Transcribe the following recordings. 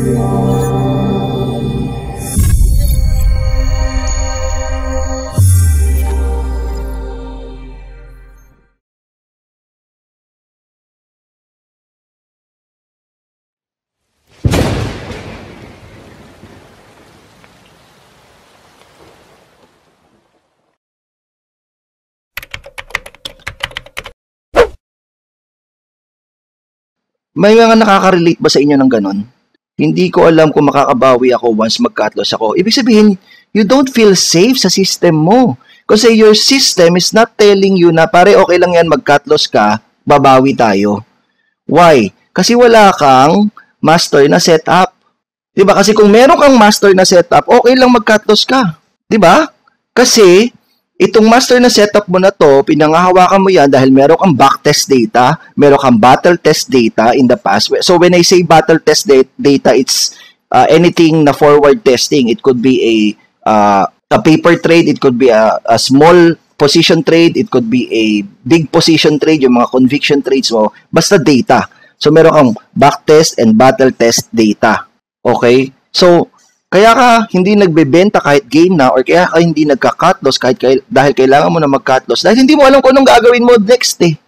May mga nakaka-relate ba sa inyo ng ganun? Hindi ko alam kung makakabawi ako once mag-cut loss ako. Ibig sabihin, you don't feel safe sa system mo. Kasi your system is not telling you na pare okay lang yan mag-cut loss ka, babawi tayo. Why? Kasi wala kang master na setup. 'Di ba? Kasi kung meron kang master na setup, okay lang mag-cut loss ka. 'Di ba? Kasi itong master na setup mo na to, pinangahawakan mo yan dahil meron kang backtest data, meron kang battle test data in the past. So when I say battle test data, it's anything na forward testing. It could be a paper trade, it could be a small position trade, it could be a big position trade, yung mga conviction trades mo, basta data. So meron kang backtest and battle test data. Okay? So kaya ka hindi nagbebenta kahit game na or kaya ka hindi nagka-cut loss dahil kailangan mo na mag-cut loss dahil hindi mo alam kung anong gagawin mo next eh.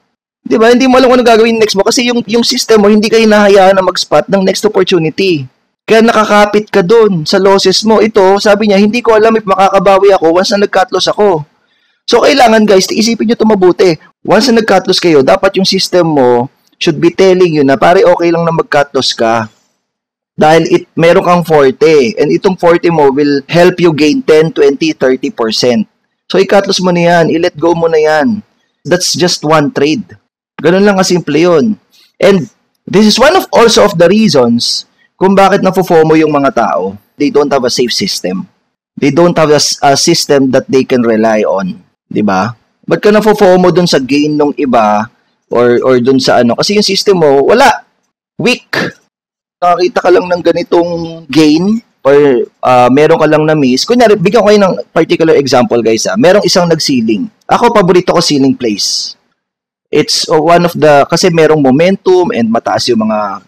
'Di ba? Hindi mo alam kung anong gagawin next mo kasi yung system mo hindi kayo hinahayaan na mag-spot ng next opportunity. Kaya nakakapit ka doon sa losses mo. Ito, sabi niya, hindi ko alam if makakabawi ako once na nag-cut loss ako. So kailangan guys, isipin niyo 'to mabuti. Once na nag-cut loss kayo, dapat yung system mo should be telling you na pare okay lang na mag-cut loss ka. Dahil meron kang forte. And itong forte mo will help you gain 10, 20, 30%. So, i-cut loss mo na yan. I-let go mo na yan. That's just one trade. Ganun lang kasimple yun. And this is one of also of the reasons kung bakit nafo-FOMO yung mga tao. They don't have a safe system. They don't have a system that they can rely on. Diba? Ba't ka nafo-FOMO dun sa gain ng iba or dun sa ano? Kasi yung system mo, wala. Weak. Nakakita ka lang ng ganitong gain or meron ka lang na miss. Kunyari, bigyan ko kayo ng particular example guys. Merong isang nag-ceiling. Ako, paborito ko ceiling plays. It's one of the, kasi merong momentum and mataas yung mga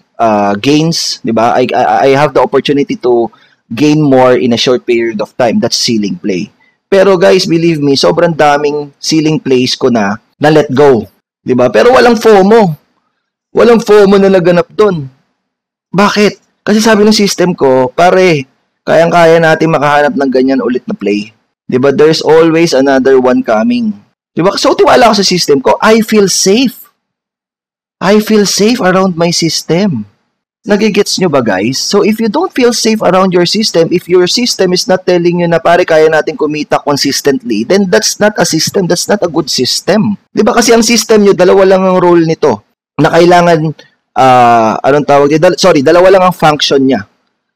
gains. Diba? I have the opportunity to gain more in a short period of time. That's ceiling play. Pero guys, believe me, sobrang daming ceiling plays ko na let go. Diba? Pero walang FOMO. Walang FOMO na naganap doon. Bakit? Kasi sabi ng system ko, pare, kayang-kaya natin makahanap ng ganyan ulit na play. Diba? There's always another one coming. Diba? So, tiwala ako sa system ko. I feel safe. I feel safe around my system. Nagigets nyo ba, guys? So, if you don't feel safe around your system, if your system is not telling you na pare, kaya natin kumita consistently, then that's not a system. That's not a good system. Diba? Kasi ang system nyo, dalawa lang ang role nito. Na kailangan anong tawag dito? Dalawa lang ang function niya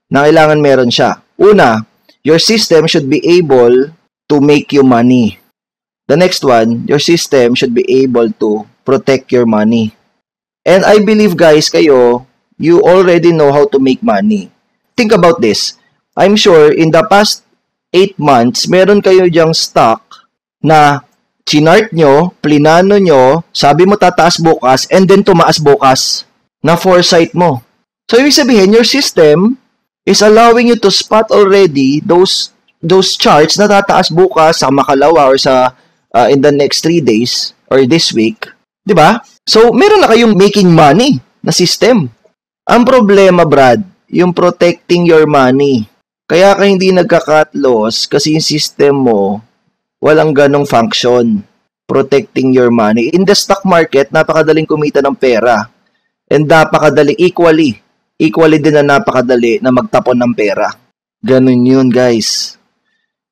na kailangan meron siya. Una, your system should be able to make you money. The next one, your system should be able to protect your money. And I believe guys, kayo, you already know how to make money. Think about this. I'm sure in the past 8 months, meron kayo diyang stock na chinart nyo, plinano nyo, sabi mo tataas bukas, and then tumaas bukas. Na foresight mo. So, ibig sabihin, your system is allowing you to spot already those charts na tataas bukas sa makalawa or sa in the next 3 days or this week. Diba? So, meron na kayong making money na system. Ang problema, Brad, yung protecting your money. Kaya ka hindi nagka-cut loss kasi yung system mo walang ganong function. Protecting your money. In the stock market, napakadaling kumita ng pera. And napakadali, equally din na napakadali na magtapon ng pera. Ganun yun, guys.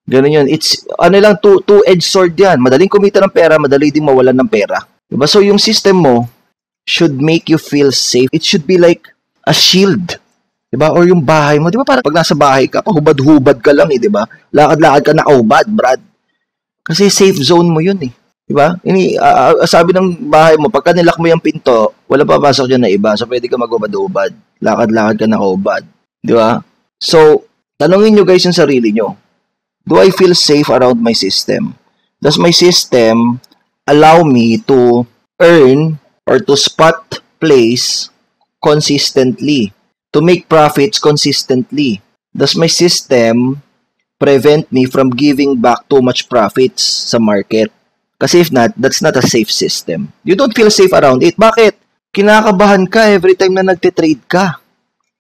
Ganun yun. It's, lang, two-edged sword yan. Madaling kumita ng pera, madali din mawalan ng pera. Diba? So, yung system mo should make you feel safe. It should be like a shield. Diba? Or yung bahay mo. Diba? Parang pag nasa bahay ka, pahubad-hubad ka lang eh, diba? Lakad-lakad ka na kaubad, Brad. Kasi safe zone mo yun eh. Diba? Sabi ng bahay mo, pagka nilak mo yung pinto, wala papasok dyan na iba. So, pwede ka mag-ubad-ubad. Lakad-lakad ka na kaubad. Diba? So, tanongin nyo guys yung sarili nyo. Do I feel safe around my system? Does my system allow me to earn or to spot plays consistently? to make profits consistently? Does my system prevent me from giving back too much profits sa market? Kasi if not, that's not a safe system. You don't feel safe around it. Bakit? Kinakabahan ka every time na nagte-trade ka.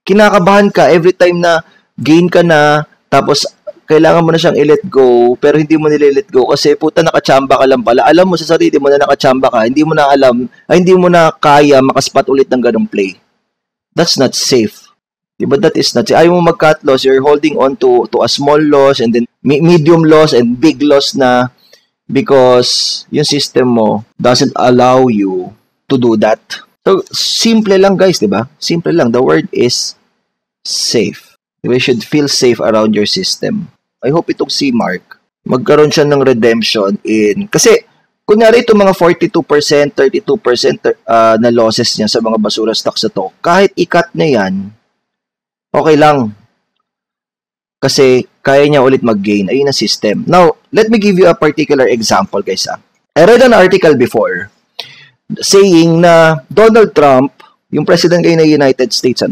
Kinakabahan ka every time na gain ka na, tapos kailangan mo na siyang i-let go, pero hindi mo nile-let go kasi puta nakachamba ka lang pala. Alam mo sa sarili mo na nakachamba ka, hindi mo na alam, hindi mo na kaya makaspat ulit ng ganong play. That's not safe. Diba? That is not safe. Ayaw mo mag-cut loss, you're holding on to a small loss and then medium loss and big loss na because yung system mo doesn't allow you to do that. So, simple lang guys, diba? Simple lang. The word is safe. You should feel safe around your system. I hope itong si Mark, magkaroon siya ng redemption in... Kasi, kunyari itong mga 42%, 32% na losses niya sa mga basura stocks na to, kahit i-cut niya yan, okay lang. Kasi, kaya niya ulit mag-gain. Ayun ang system. Now, let me give you a particular example, guys. I read an article before saying na Donald Trump, yung president ngayon ng United States,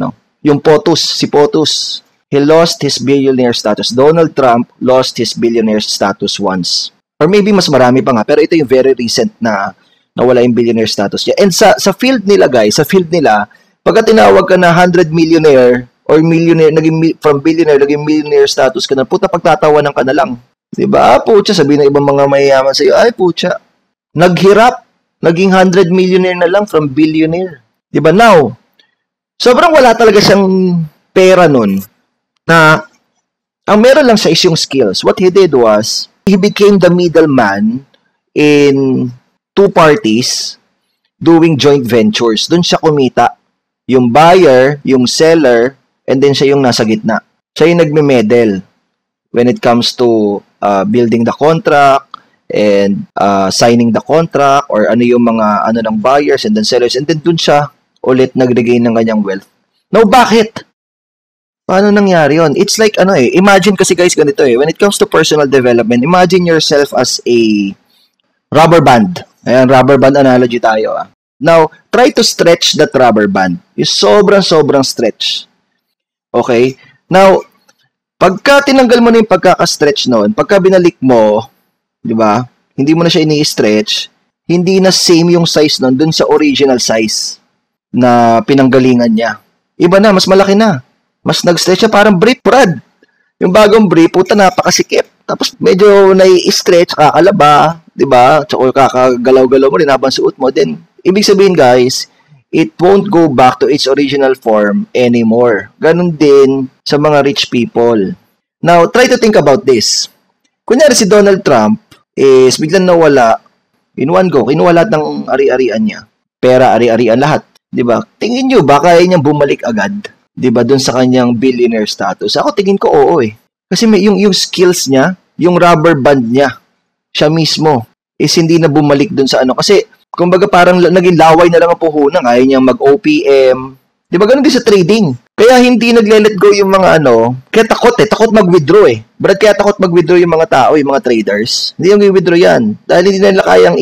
yung si POTUS, he lost his billionaire status. Donald Trump lost his billionaire status once. Or maybe mas marami pa nga, pero ito yung very recent na nawala yung billionaire status niya. And sa field nila, guys, pagka tinawag ka na 100 millionaire or millionaire, from billionaire, naging millionaire status ka na, puta, pagtatawanan ka na lang. Diba? Pucha, sabihin ng ibang mga mayayaman sa'yo, ay, pucha, naghirap, naging 100 millionaire na lang from billionaire. Diba? Now, sobrang wala talaga siyang pera nun na ang meron lang siya is yung skills. What he did was, he became the middleman in two parties doing joint ventures. Doon siya kumita. Yung buyer, yung seller, and then siya yung nasa gitna. Siya yung nagme-meddle when it comes to building the contract and signing the contract or ano yung mga ng buyers and then sellers. And then doon siya ulit nag-regain ng kanyang wealth. Now, bakit? Paano nangyari yun? It's like, imagine kasi guys ganito when it comes to personal development, imagine yourself as a rubber band. Ayan, rubber band analogy tayo. Now, try to stretch that rubber band. Yung sobrang stretch. Okay? Now, pagka tinanggal mo na yung pagkaka-stretch noon, pagka binalik mo, di ba? Hindi mo na siya ini-stretch, hindi na same yung size noon dun sa original size na pinanggalingan niya. Iba na, mas malaki na. Mas nag-stretch siya, parang brief, Brad. Yung bagong brief, puta, napakasikip. Tapos medyo nai-stretch, kakalaba, di ba? Tsaka kakagalaw-galaw mo rin habang suot mo. Then, ibig sabihin guys, it won't go back to its original form anymore. Ganon din sa mga rich people. Now, try to think about this. Kunyari si Donald Trump is biglang nawala in one go. Kinuha lahat ng ari-arian niya. Pera, ari-arian, lahat. Diba? Tingin nyo ba kaya niyang bumalik agad? Diba? Doon sa kanyang billionaire status. Ako tingin ko oo Kasi may yung skills niya, yung rubber band niya, siya mismo is hindi na bumalik doon sa Kasi kumbaga parang naging laway na lang ang puhunan. Ayaw niyang mag-OPM. Diba? Ganun din sa trading. Kaya hindi nagle-let go yung mga Kaya takot mag-withdraw Brad, kaya takot mag-withdraw yung mga tao, yung mga traders. Hindi yung i-withdraw yan. Dahil hindi nila kayang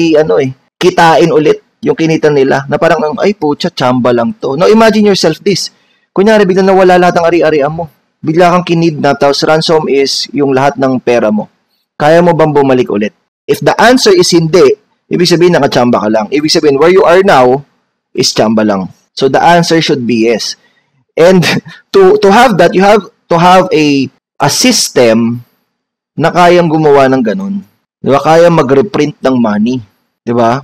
kitain ulit yung kinita nila. Na parang, ay pucha, chamba lang to. Now, imagine yourself this. Kunyari, biglang nawala lahat ng ari-arian mo. Bigla kang kinidnap, tapos ransom is yung lahat ng pera mo. Kaya mo bang bumalik ulit? If the answer is hindi, ibig sabihin nakachamba ka lang. Ibig sabihin, where you are now is chamba lang. So, the answer should be yes. And to have that, you have to have a system na kayang gumawa ng ganun. Di ba? Kayang mag-reprint ng money. Di ba?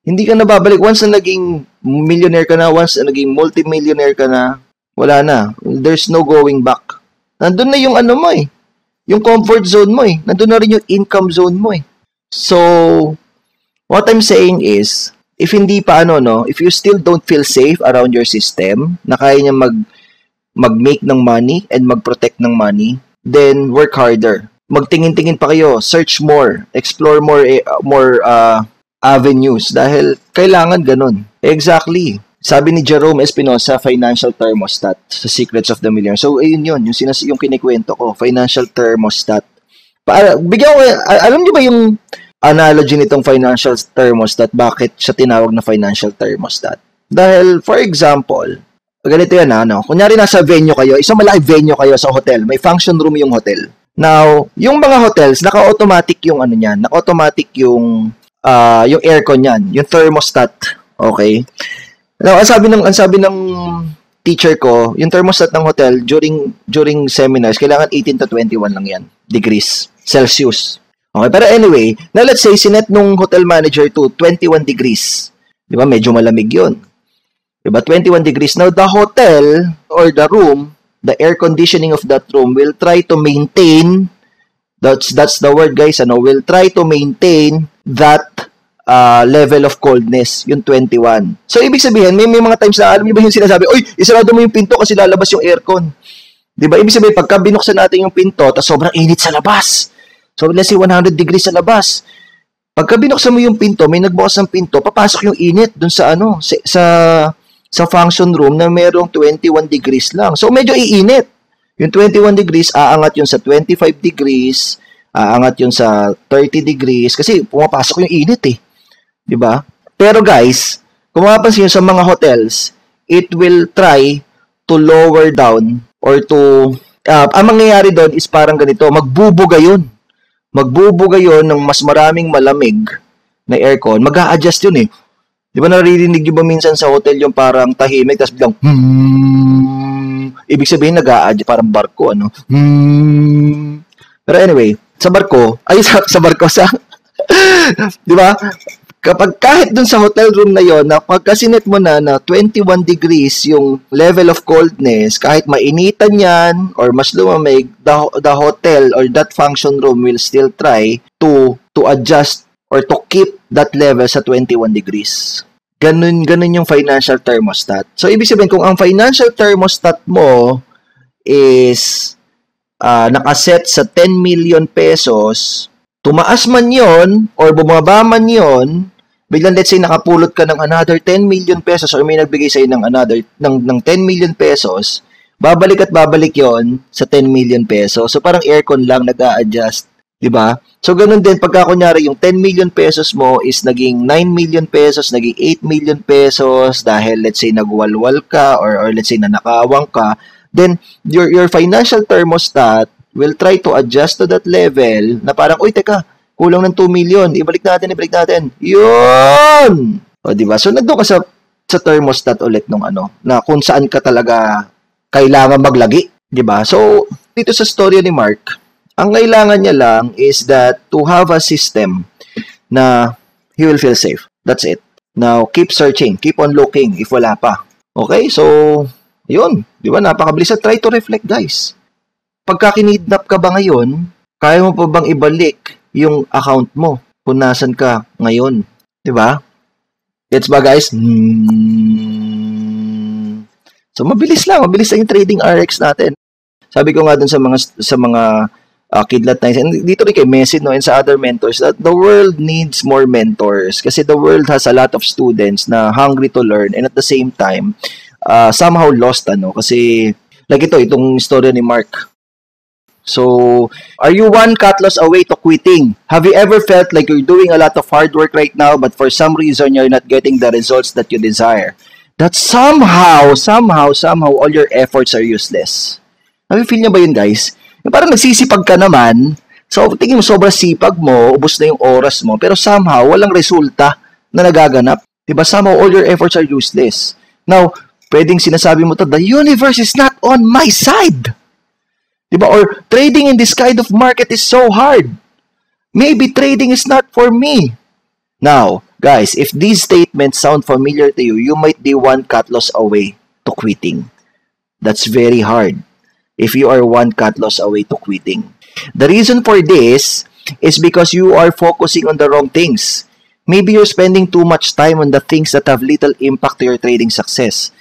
Hindi ka na babalik. Once na naging millionaire ka na, once na naging multimillionaire ka na, wala na. There's no going back. Nandun na yung mo Yung comfort zone mo Nandun na rin yung income zone mo So, what I'm saying is, if hindi pa if you still don't feel safe around your system, na kaya niya mag-make ng money and mag-protect ng money, then work harder. Magtingin-tingin pa kayo, search more, explore more avenues dahil kailangan ganun. Exactly. Sabi ni Jerome Espinosa, financial thermostat sa Secrets of the Millionaire. So, ayun yun, yung kinikwento ko, financial thermostat. Bigyan ko, alam niyo ba yung analogy nitong financial thermostat, bakit siya tinawag na financial thermostat? Dahil, for example, Ganito yan, ano? Kunyari nasa venue kayo, isang malaking venue kayo sa hotel, may function room yung hotel. Now, yung mga hotels, naka-automatic yung ano niyan, naka-automatic yung aircon niyan, yung thermostat. Okay? Now, ang sabi ng teacher ko, yung thermostat ng hotel during seminars, kailangan 18 to 21 lang yan, degrees Celsius. Okay, pero anyway, now let's say sinet nung hotel manager to 21 degrees. 'Di ba? Medyo malamig 'yun. 'Di ba? 21 degrees. Now the hotel or the room, the air conditioning of that room will try to maintain, that's the word guys, will try to maintain that level of coldness, yung 21. So ibig sabihin, may mga times na alam niyo ba yung sinasabi, "Oy, isarado mo yung pinto kasi lalabas yung aircon." 'Di ba? Ibig sabihin pagka binuksan natin yung pinto, tas sobrang init sa labas. So, let's say 100 degrees sa labas. Pagka binuksan mo yung pinto, may nagbukas ng pinto, papasok yung init dun sa sa function room na merong 21 degrees lang. So, medyo iinit. Yung 21 degrees, aangat yun sa 25 degrees, aangat yun sa 30 degrees, kasi pumapasok yung init eh. Diba? Pero guys, kung mapapansin nyo sa mga hotels, it will try to lower down or to, ang mangyayari doon is parang ganito, magbubuga yun ng mas maraming malamig na aircon, mag-a-adjust yun eh. Di ba naririnig nyo ba minsan sa hotel yung parang tahimik, tapos biglang, ibig sabihin nag-a-adjust, parang barko, ano? Pero anyway, sa barko, di ba? Kapag kahit dun sa hotel room na yon, na pagkasinet mo na 21 degrees yung level of coldness, kahit mainitan yan or mas lumamig, the hotel or that function room will still try to adjust or to keep that level sa 21 degrees. Ganun yung financial thermostat. So, ibig sabihin, kung ang financial thermostat mo is nakaset sa 10 million pesos, tumaas man yon or bumaba man yon, biglang let's say nakapulot ka ng another 10 million pesos or may nagbigay sa'yo ng 10 million pesos, babalik at babalik yon sa 10 million pesos. So parang aircon lang nag-a-adjust, di ba? So ganun din pagka kunyari yung 10 million pesos mo is naging 9 million pesos, naging 8 million pesos dahil let's say nagwalwal ka or let's say nanakawang ka, then your financial thermostat will try to adjust to that level na parang, uy, teka, kulang ng 2 million, ibalik natin. Yun! O, diba? So, nandun ka sa thermostat ulit nung na kung saan ka talaga kailangan maglagi. Diba? So, dito sa story ni Mark, ang kailangan niya lang is that to have a system na he will feel safe. That's it. Now, keep searching. Keep on looking if wala pa. Okay? So, yun. Diba? Napakabilis. Try to reflect, guys. Pagka kinidnap ka ba ngayon, kaya mo pa bang ibalik yung account mo kung nasan ka ngayon? Diba? Gets ba, guys? So, mabilis lang yung trading RX natin. Sabi ko nga dun sa mga kidlat na yun, dito rin kay Messi, no, and sa other mentors, that the world needs more mentors kasi the world has a lot of students na hungry to learn and at the same time, somehow lost, kasi like itong story ni Mark. So, are you one cut loss away to quitting? Have you ever felt like you're doing a lot of hard work right now, but for some reason, you're not getting the results that you desire? That somehow, all your efforts are useless. Nafe-feel niyo ba yun, guys? Yung parang nagsisipag ka naman, so tingin mo sobrang sipag mo, ubos na yung oras mo, pero somehow, walang resulta na nagaganap. Diba? Somehow, all your efforts are useless. Now, pwedeng sinasabi mo to, the universe is not on my side. Diba? Or trading in this kind of market is so hard. Maybe trading is not for me. Now, guys, if these statements sound familiar to you, you might be one cut loss away to quitting. That's very hard if you are one cut loss away to quitting. The reason for this is because you are focusing on the wrong things. Maybe you're spending too much time on the things that have little impact to your trading success.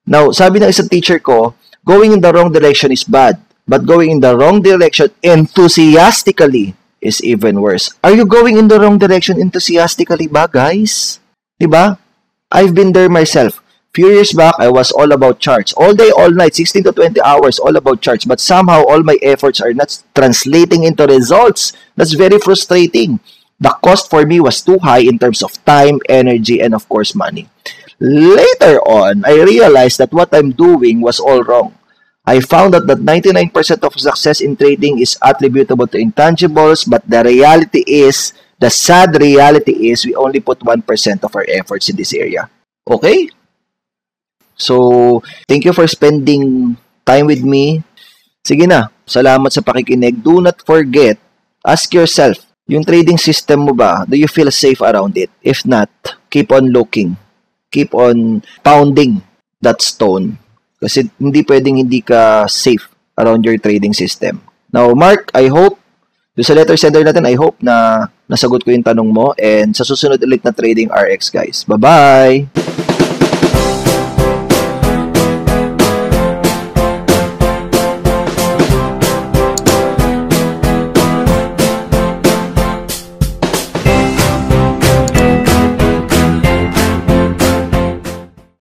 Now, sabi ng isang teacher ko, going in the wrong direction is bad. But going in the wrong direction enthusiastically is even worse. Are you going in the wrong direction enthusiastically ba, guys? Diba? I've been there myself. Few years back, I was all about charts. All day, all night, 16 to 20 hours, all about charts. But somehow, all my efforts are not translating into results. That's very frustrating. The cost for me was too high in terms of time, energy, and of course, money. Later on, I realized that what I'm doing was all wrong. I found out that 99% of success in trading is attributable to intangibles, but the sad reality is we only put 1% of our efforts in this area. Okay? So, thank you for spending time with me. Sige na, salamat sa pakikinig. Do not forget, ask yourself, yung trading system mo ba, do you feel safe around it? If not, keep on looking. Keep on pounding that stone. Kasi hindi pwedeng hindi ka safe around your trading system. Now, Mark, I hope, doon sa letter sender natin, I hope na nasagot ko yung tanong mo. And sa susunod ulit na Trading RX, guys. Bye-bye!